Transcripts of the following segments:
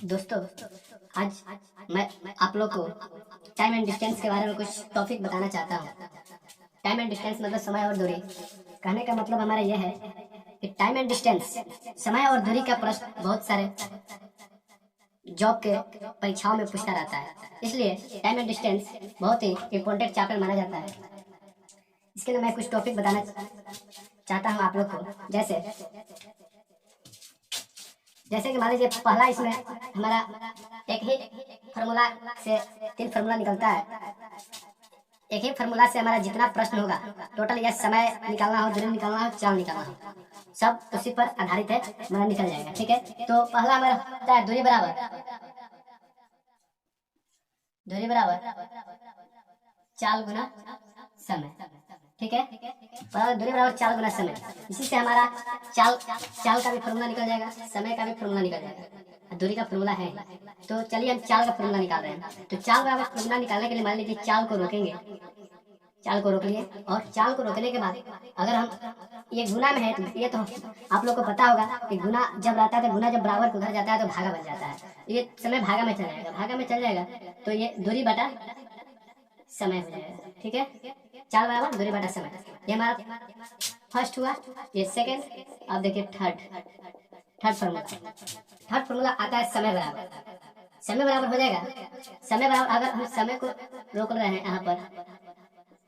दोस्तों, आज मैं आप लोग को टाइम एंड डिस्टेंस के बारे में कुछ टॉपिक बताना चाहता हूँ। टाइम एंड डिस्टेंस मतलब समय और दूरी। कहने का मतलब हमारा यह है कि टाइम एंड डिस्टेंस, समय और दूरी का प्रश्न बहुत सारे जॉब के परीक्षाओं में पूछता रहता है। इसलिए टाइम एंड डिस्टेंस बहुत ही इम्पोर्टेंट चैप्टर माना जाता है। इसके लिए मैं कुछ टॉपिक बताना चाहता हूँ आप लोग को। जैसे कि मान लीजिए, पहला इसमें हमारा एक ही फार्मूला से 3 फार्मूला निकलता है। एक ही फार्मूला से हमारा जितना प्रश्न होगा टोटल, या समय निकालना हो, दूरी निकालना हो, चाल निकालना हो, सब उसी पर आधारित है, हमारा निकल जाएगा। ठीक है, तो पहला हमारा होता है दूरी बराबर चाल गुना समय। ठीक है, दूरी बराबर चाल गुना समय। इसी से हमारा चाल चाल का भी फार्मूला निकल जाएगा, समय का भी फार्मूला निकल जाएगा, दूरी का फार्मूला है। तो चलिए हम चाल का फार्मूला निकाल रहे हैं। तो चाल का फार्मूला निकालने के लिए मान लीजिए चाल को रोकेंगे, चाल को रोक लिए, और चाल को रोकने के बाद अगर हम ये गुना में है तो ये तो आप लोग को पता होगा कि गुना जब रहता है तो गुना जब बराबर को उधर जाता है तो भागा बन जाता है। ये समय भागा में चल जाएगा, भागा में चल जाएगा तो ये दूरी बटा समय हो जाएगा। ठीक है, चाल बराबर दूरी बटा समय। ये हमारा फर्स्ट हुआ, ये सेकंड। अब देखिए थर्ड फार्मूला आता है समय बराबर हो जाएगा। समय बराबर, अगर हम समय को रोक रहे हैं, यहाँ पर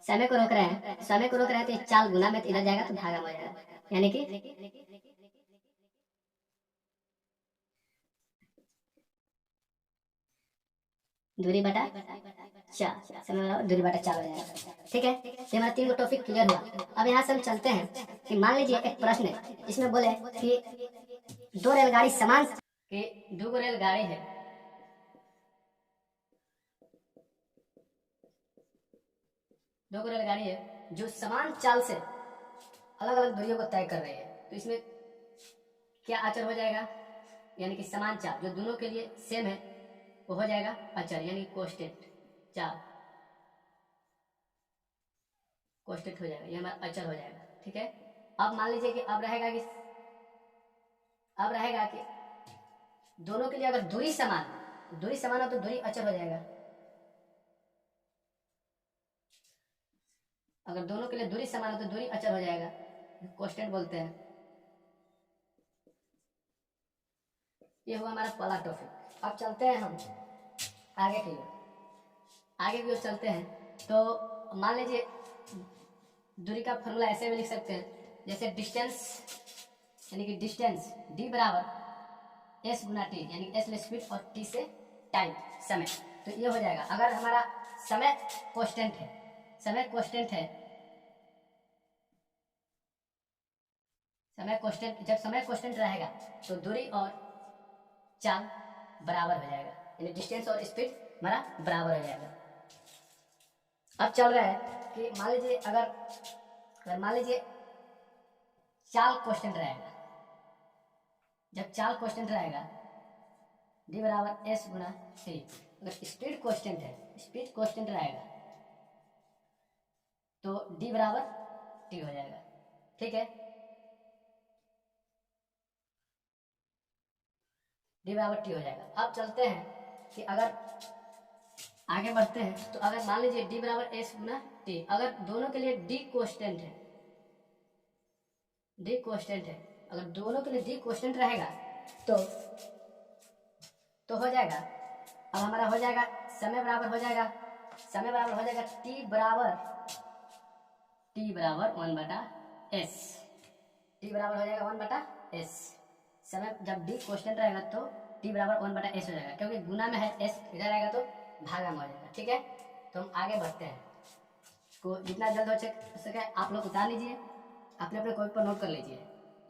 समय को रोक रहे हैं तो ये चाल गुना में इधर जाएगा तो भागा में हो जाएगा, यानी कि दूरी बटा चाल, समय बराबर दूरी बटा चाल हो जाएगा। ठीक है, ये हमारा 3 टॉपिक क्लियर हुआ। अब यहाँ से हम चलते हैं कि मान लीजिए एक प्रश्न है, इसमें बोले कि 2 रेलगाड़ी समान, कि 2 रेलगाड़ी है, 2 रेलगाड़ी है जो समान चाल से अलग अलग दूरियों को तय कर रही है। तो इसमें क्या अचर हो जाएगा, यानी कि समान चाल जो दोनों के लिए सेम है वो हो जाएगा अचर, यानी कांस्टेंट चाल, कांस्टेंट हो जाएगा, ये हमारा अचर हो जाएगा। ठीक है, अब मान लीजिए कि अब रहेगा कि दोनों के लिए अगर दूरी समान हो तो दूरी अचर हो जाएगा। अगर दोनों के लिए दूरी समान हो तो दूरी अचर हो जाएगा, कांस्टेंट बोलते हैं। ये हुआ हमारा पहला टॉपिक। अब चलते हैं हम आगे की ओर चलते हैं। तो मान लीजिए दूरी का फॉर्मूला ऐसे भी लिख सकते हैं, जैसे डिस्टेंस, यानी कि डिस्टेंस डी बराबर एस गुना टी, यानी एस ले स्पीड और टी से टाइम समय। तो ये हो जाएगा, अगर हमारा समय कांस्टेंट है, समय कांस्टेंट जब समय कांस्टेंट रहेगा तो दूरी और चाल बराबर हो जाएगा, यानी डिस्टेंस और स्पीड हमारा बराबर हो जाएगा। अब चल रहा है कि मान लीजिए चाल कांस्टेंट रहेगा, जब चाल कांस्टेंट रहेगा डी बराबर एस गुना टी। अगर स्पीड कांस्टेंट रहेगा तो डी बराबर टी हो जाएगा। ठीक है, डी बराबर टी हो जाएगा। अब चलते हैं कि अगर आगे बढ़ते हैं, तो अगर मान लीजिए डी बराबर एस गुना टी, अगर दोनों के लिए डी कांस्टेंट है, अगर दोनों के लिए डी कांस्टेंट रहेगा तो हो जाएगा। अब हमारा हो जाएगा समय बराबर हो जाएगा टी बराबर 1/s। टी बराबर हो जाएगा 1/s। समय जब डी कांस्टेंट रहेगा तो टी बराबर 1/s हो जाएगा, क्योंकि गुना में है, एस इधर आएगा तो भागा में हो जाएगा। ठीक है, तो हम आगे बढ़ते हैं। इसको जितना जल्द हो सके आप लोग उतार लीजिए, अपने अपने कॉपी पर नोट कर लीजिए,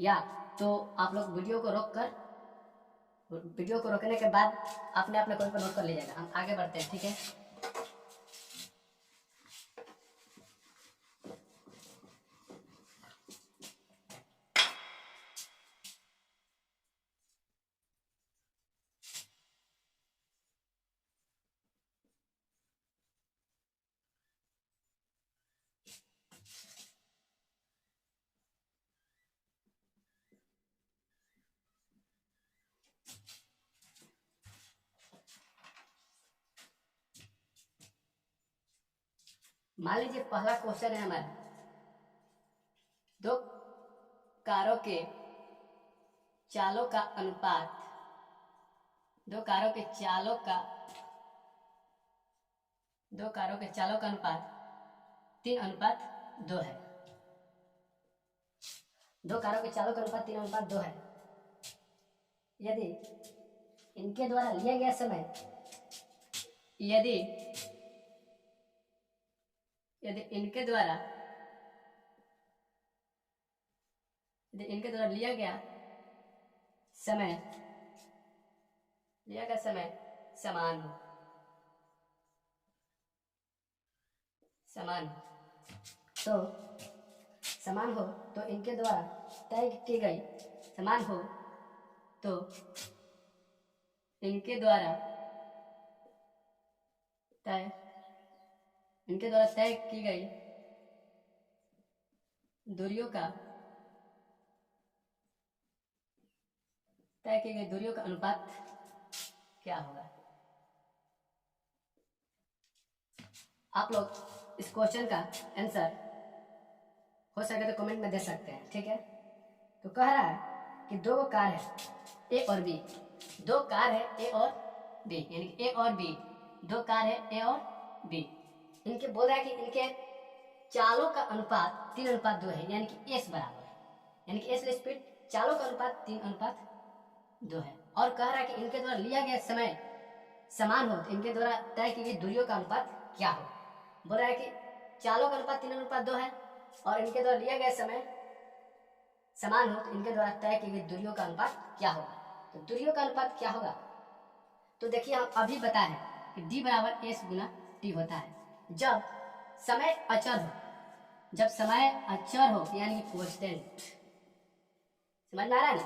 या तो आप लोग वीडियो को रोकने के बाद अपने अपने कॉपी पर नोट कर लीजिएगा। हम आगे बढ़ते हैं। ठीक है, मान लीजिए पहला क्वेश्चन है हमारा, दो कारों के चालों का अनुपात, दो कारों के चालों का अनुपात 3:2 है। दो कारों के चालों का अनुपात 3:2 है। यदि इनके द्वारा लिया गया समय, यदि इनके द्वारा लिया गया समय समान हो, तो इनके द्वारा तय की गई तय की गई दूरियों का अनुपात क्या होगा। आप लोग इस क्वेश्चन का आंसर हो सके तो कमेंट में दे सकते हैं, ठीक है। तो कह रहा है कि दो कार है ए और बी, यानी कि ए और बी, दो कार है ए और बी। इनके बोल रहा है कि इनके चालों का अनुपात 3:2 है, यानी कि एस बराबर, यानी कि एस स्पीड, चालों का अनुपात 3:2 है। और कह रहा है कि इनके द्वारा लिया गया समय समान हो, तो इनके द्वारा तय की गई दूरियों का अनुपात क्या हो। बोल रहा है कि चालों का अनुपात 3:2 है और इनके द्वारा लिया गया समय समान हो, तो इनके द्वारा तय की गई दूरियों का अनुपात क्या होगा। तो दूरियों का अनुपात क्या होगा, तो देखिए हम अभी बताए हैं कि D बराबर S गुना T होता है जब समय अचर हो, यानी कि कांस्टेंट। समझ में आ रहा है ना।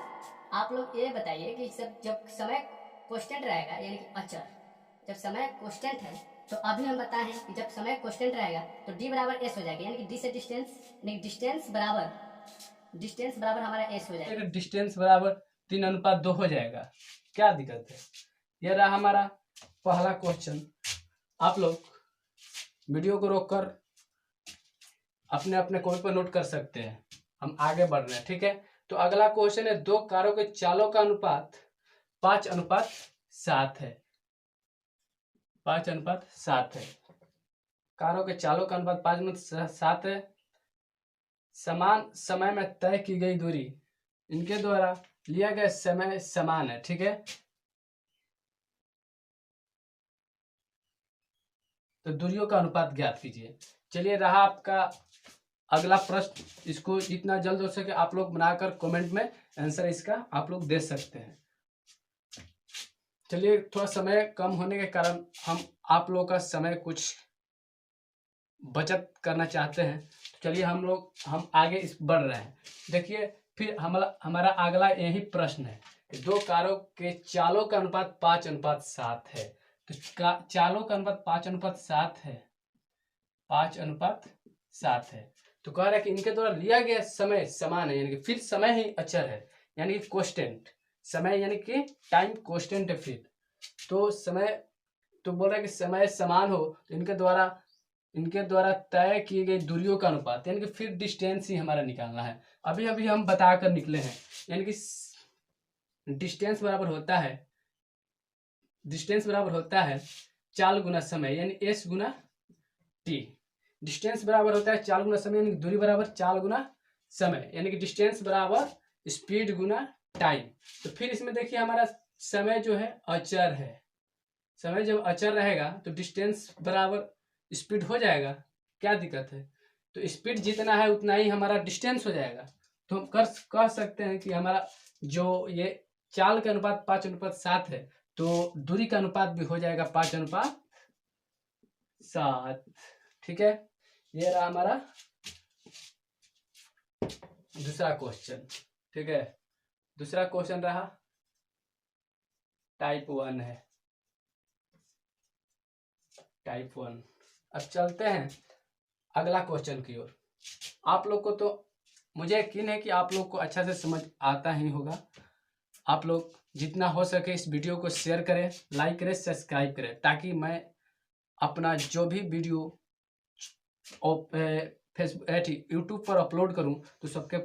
आप लोग ये बताइए कि जब समय कांस्टेंट रहेगा, यानी कि अचर, जब समय कांस्टेंट है, तो अभी हम बताए हैं कि जब समय कांस्टेंट रहेगा तो D बराबर S हो जाएगा, यानी कि D से डिस्टेंस, यानी डिस्टेंस बराबर हमारा S हो जाएगा, डिस्टेंस बराबर 3:2 हो जाएगा। क्या दिक्कत है। यह रहा हमारा पहला क्वेश्चन। आप लोग वीडियो को रोककर अपने अपने कॉपी पर नोट कर सकते हैं। हम आगे बढ़ रहे हैं, ठीक है। तो अगला क्वेश्चन है, दो कारों के चालों का अनुपात 5:7 है। 5:7 है। कारों के चालों का अनुपात 5:7 है। समान समय में तय की गई दूरी, इनके द्वारा लिया गया समय समान है, ठीक है। तो दूरियों का अनुपात ज्ञात कीजिए। चलिए रहा आपका अगला प्रश्न, इसको जितना जल्द हो सके आप लोग बनाकर कमेंट में आंसर इसका आप लोग दे सकते हैं। चलिए थोड़ा समय कम होने के कारण हम आप लोग का समय कुछ बचत करना चाहते हैं। चलिए हम आगे इस बढ़ रहे हैं। देखिए फिर हमारा अगला यही प्रश्न है कि दो कारों के चालों का अनुपात 5:7 है। तो चालों का अनुपात 5:7 है, 5:7 है। तो कह रहा है कि इनके द्वारा लिया गया समय समान है, यानी कि फिर समय ही अचर है, यानी कि कांस्टेंट समय, यानी कि टाइम कांस्टेंट है। फिर तो समय, तो बोल रहा है कि समय समान हो, तो इनके द्वारा तय की गई दूरियों का अनुपात, यानी कि फिर डिस्टेंस ही हमारा निकालना है। अभी हम बताकर निकले हैं, यानी कि डिस्टेंस बराबर होता है चाल गुना समय, यानी S गुना T। डिस्टेंस बराबर होता है चाल गुना समय, यानी कि दूरी बराबर चाल गुना समय, यानी कि डिस्टेंस बराबर स्पीड गुना टाइम। तो फिर इसमें देखिए हमारा समय जो है अचर है। समय जब अचर रहेगा तो डिस्टेंस बराबर स्पीड हो जाएगा। क्या दिक्कत है। तो स्पीड जितना है उतना ही हमारा डिस्टेंस हो जाएगा। तो हम कह सकते हैं कि हमारा जो ये चाल का अनुपात 5:7 है, तो दूरी का अनुपात भी हो जाएगा 5:7। ठीक है। ये रहा हमारा दूसरा क्वेश्चन। ठीक है, दूसरा क्वेश्चन रहा टाइप 1 है, टाइप 1। अब चलते हैं अगला क्वेश्चन की ओर। आप लोग को तो मुझे यकीन है कि आप लोग को अच्छा से समझ आता ही होगा। आप लोग जितना हो सके इस वीडियो को शेयर करें, लाइक करें, सब्सक्राइब करें, ताकि मैं अपना जो भी वीडियो फेसबुक यूट्यूब पर अपलोड करूं तो सबसे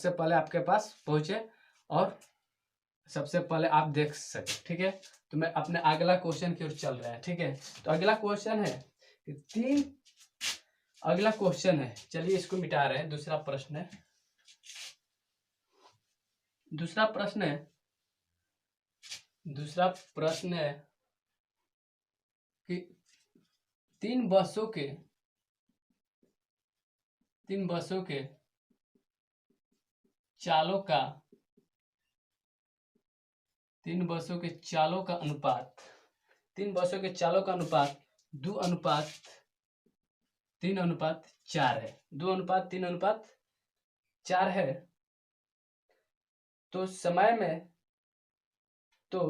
पहले आपके पास पहुंचे और सबसे पहले आप देख सके। ठीक है, तो मैं अपने अगला क्वेश्चन की ओर चल रहा है। ठीक है, तो अगला क्वेश्चन है कि अगला क्वेश्चन है, चलिए इसको मिटा रहे हैं। दूसरा प्रश्न है दूसरा प्रश्न है कि तीन बसों के चालों का अनुपात 2:3:4 है। 2:3:4 है। तो समय में तो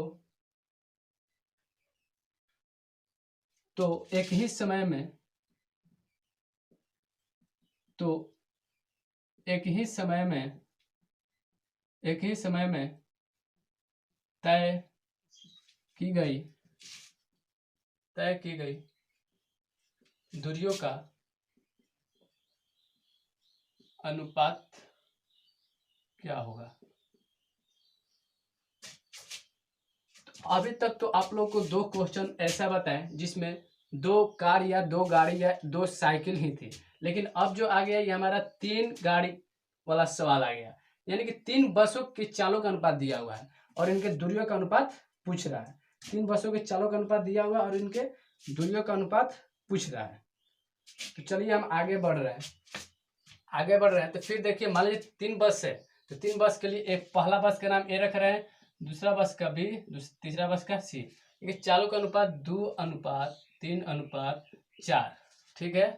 एक ही समय में तय की गई दूरियों का अनुपात क्या होगा। अभी तक तो आप लोग को दो क्वेश्चन ऐसा बताएं जिसमें दो कार या दो गाड़ी या दो साइकिल ही थी, लेकिन अब जो आ गया ये हमारा 3 गाड़ी वाला सवाल आ गया, यानी कि 3 बसों के चालों का अनुपात दिया हुआ है और इनके दूरियों का अनुपात पूछ रहा है। 3 बसों के चालों का अनुपात दिया हुआ है और इनके दूरियों का अनुपात पूछ रहा है। तो चलिए हम आगे बढ़ रहे हैं। तो फिर देखिए, मान लीजिए 3 बस है, तो 3 बस के लिए एक पहला बस का नाम ए रख रहे हैं, दूसरा बस का बी, तीसरा बस का सी। ये चालों का अनुपात 2:3:4। ठीक है,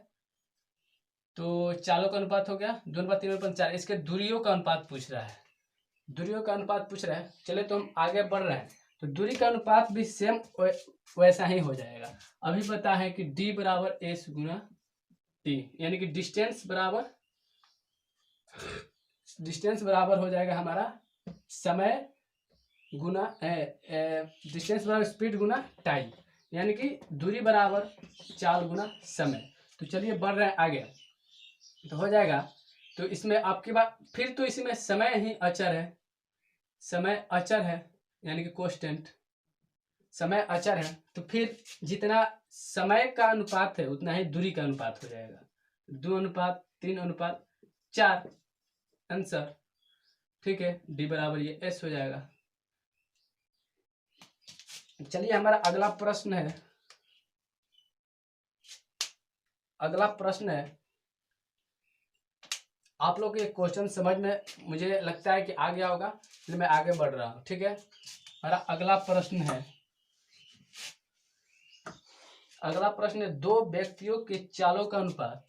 तो चालों का अनुपात हो गया 2:3:4। इसके दूरियों का अनुपात पूछ रहा है। चलिए तो हम आगे बढ़ रहे हैं। तो दूरी का अनुपात भी सेम वैसा ही हो जाएगा। अभी पता है कि D बराबर S गुना T, यानी कि डिस्टेंस बराबर हो जाएगा हमारा समय गुना डिस्टेंस बराबर स्पीड गुना टाइम, यानी कि दूरी बराबर चाल गुना समय। तो चलिए बढ़ रहे हैं आगे, तो हो जाएगा। तो इसमें आपके बात फिर तो इसमें समय ही अचर है, यानी कि कांस्टेंट समय अचर है। तो फिर जितना समय का अनुपात है उतना ही दूरी का अनुपात हो जाएगा। 2:3:4 आंसर। ठीक है, डी बराबर ये एस हो जाएगा। चलिए हमारा अगला प्रश्न है। आप लोग के क्वेश्चन समझ में मुझे लगता है कि आ गया होगा, इसलिए मैं आगे बढ़ रहा हूँ। ठीक है, हमारा अगला प्रश्न है दो व्यक्तियों के चालों का अनुपात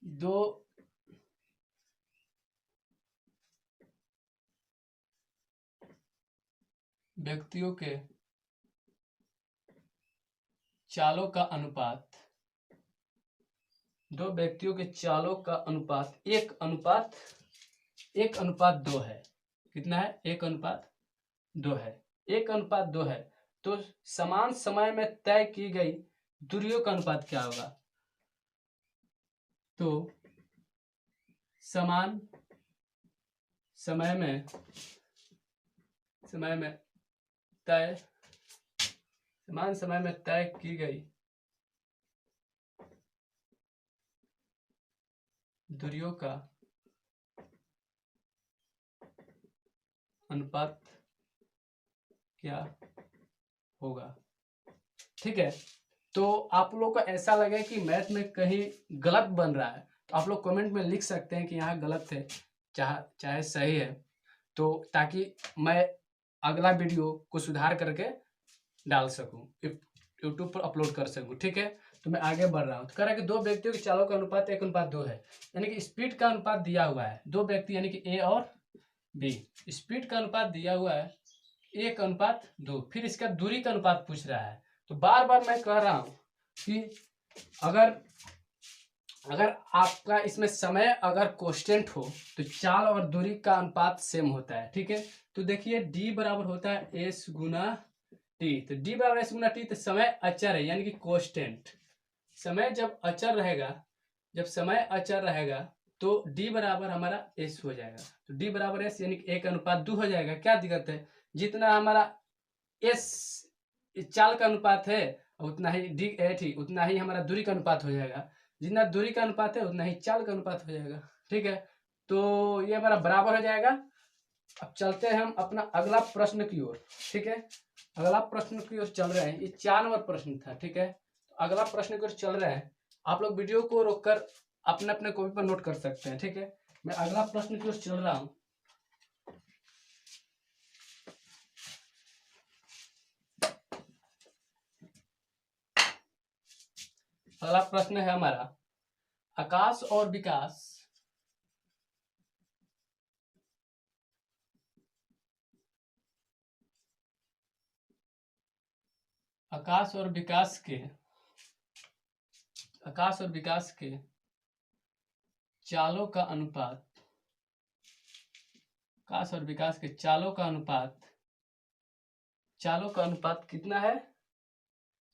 दो व्यक्तियों के चालों का अनुपात 1:2 है। कितना है? 1:2 है। 1:2 है। तो समान समय में तय की गई दूरियों का अनुपात क्या होगा? तो समान समय में तय की गई दूरियों का अनुपात क्या होगा? ठीक है, तो आप लोग को ऐसा लगे कि मैथ में कहीं गलत बन रहा है तो आप लोग कमेंट में लिख सकते हैं कि यहाँ गलत है, चाहे सही है, तो ताकि मैं अगला वीडियो को सुधार करके डाल सकूं, यूट्यूब पर अपलोड कर सकूं। ठीक है, तो मैं आगे बढ़ रहा हूँ। तो कह रहा है कि दो व्यक्तियों के चालों का अनुपात 1:2 है, यानी कि स्पीड का अनुपात दिया हुआ है। दो व्यक्ति यानी कि ए और बी, स्पीड का अनुपात दिया हुआ है 1:2। फिर इसका दूरी का अनुपात पूछ रहा है। तो बार बार मैं कह रहा हूं कि अगर आपका इसमें समय अगर कांस्टेंट हो तो चाल और दूरी का अनुपात सेम होता है। ठीक है, तो देखिए डी बराबर होता है एस गुना टी, तो डी बराबर एस गुना टी, तो समय अचर है यानी कि कांस्टेंट। समय जब अचर रहेगा, जब समय अचर रहेगा तो डी बराबर हमारा एस हो जाएगा। तो डी बराबर एस यानी कि 1:2 हो जाएगा। क्या दिक्कत है, जितना हमारा एस चाल का अनुपात है उतना ही डी थी, उतना ही हमारा दूरी का अनुपात हो जाएगा। जितना दूरी का अनुपात है उतना ही चाल का अनुपात हो जाएगा। ठीक है, तो ये हमारा बराबर हो जाएगा। अब चलते हैं हम अपना अगला प्रश्न की ओर। ठीक है, अगला प्रश्न की ओर चल रहे हैं। ये 4 नंबर प्रश्न था। ठीक है, तो अगला प्रश्न की ओर चल रहे हैं। आप लोग वीडियो को रोककर अपने अपने कॉपी पर नोट कर सकते हैं। ठीक है, मैं अगला प्रश्न की ओर चल रहा हूं। अगला प्रश्न है हमारा, आकाश और विकास आकाश और विकास के चालों का अनुपात, आकाश और विकास के चालों का अनुपात कितना है?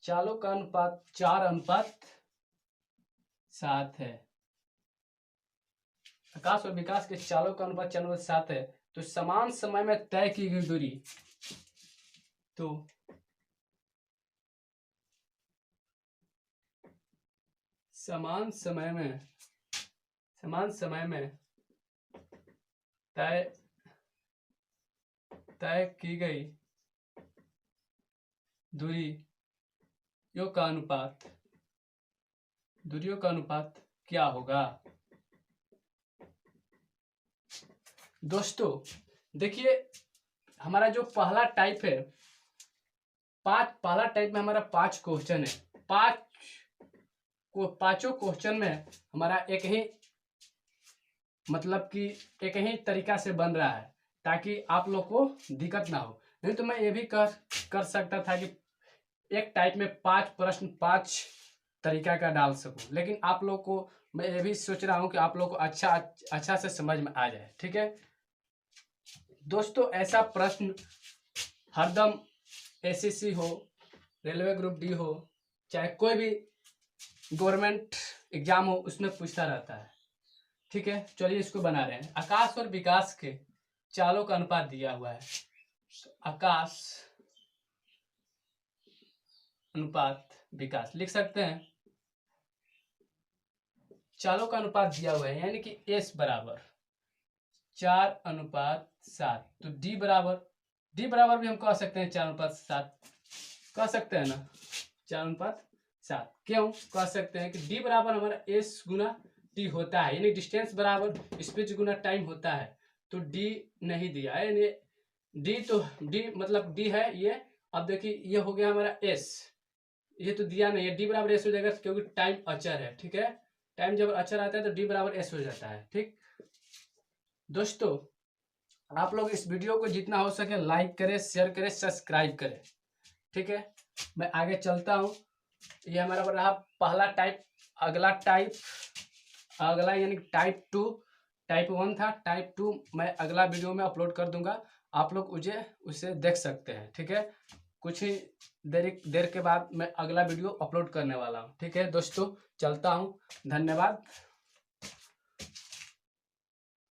चालों का अनुपात 4:7 है। आकाश और विकास के चालों का अनुपात 4:7 है। तो समान समय में तय की गई दूरी, तो समान समय में तय की गई दूरियों का अनुपात क्या होगा? दोस्तों देखिए, हमारा जो पहला टाइप है, पहला टाइप में हमारा 5 क्वेश्चन है। पांचों क्वेश्चन में हमारा एक ही मतलब कि एक ही तरीका से बन रहा है, ताकि आप लोग को दिक्कत ना हो। नहीं तो मैं ये भी कर सकता था कि एक टाइप में 5 प्रश्न 5 तरीका का डाल सकूं, लेकिन आप लोग को मैं ये भी सोच रहा हूं कि आप लोग को अच्छा से समझ में आ जाए। ठीक है दोस्तों, ऐसा प्रश्न हरदम एसएससी हो, रेलवे ग्रुप डी हो, चाहे कोई भी गवर्नमेंट एग्जाम हो, उसमें पूछता रहता है। ठीक है, चलिए इसको बना रहे हैं। आकाश और विकास के चालों का अनुपात दिया हुआ है। आकाश अनुपात विकास लिख सकते हैं। चालों का अनुपात दिया हुआ है, यानी कि एस बराबर 4:7। तो डी बराबर भी हम कह सकते हैं 4:7 कह सकते हैं ना, 4:7। क्यों कह सकते हैं कि डी बराबर हमारा एस गुना टी होता है, यानी डिस्टेंस बराबर स्पीड गुना टाइम होता है। तो डी नहीं दिया है, यानी डी मतलब डी है ये। अब देखिए ये हो गया हमारा एस, ये तो दिया नहीं है। डी बराबर एस हो जाएगा क्योंकि टाइम अचर है। ठीक है, टाइम जब अचर आता है तो डी बराबर एस हो जाता है। ठीक दोस्तों, आप लोग इस वीडियो को जितना हो सके लाइक करें, शेयर करें, सब्सक्राइब करें। ठीक है, मैं आगे चलता हूँ। ये हमारा रहा पहला टाइप। अगला यानी टाइप 2, टाइप 1 था। टाइप 2 मैं अगला वीडियो में अपलोड कर दूंगा, आप लोग उसे देख सकते हैं। ठीक है, कुछ ही देर के बाद मैं अगला वीडियो अपलोड करने वाला हूँ। ठीक है दोस्तों, चलता हूँ, धन्यवाद।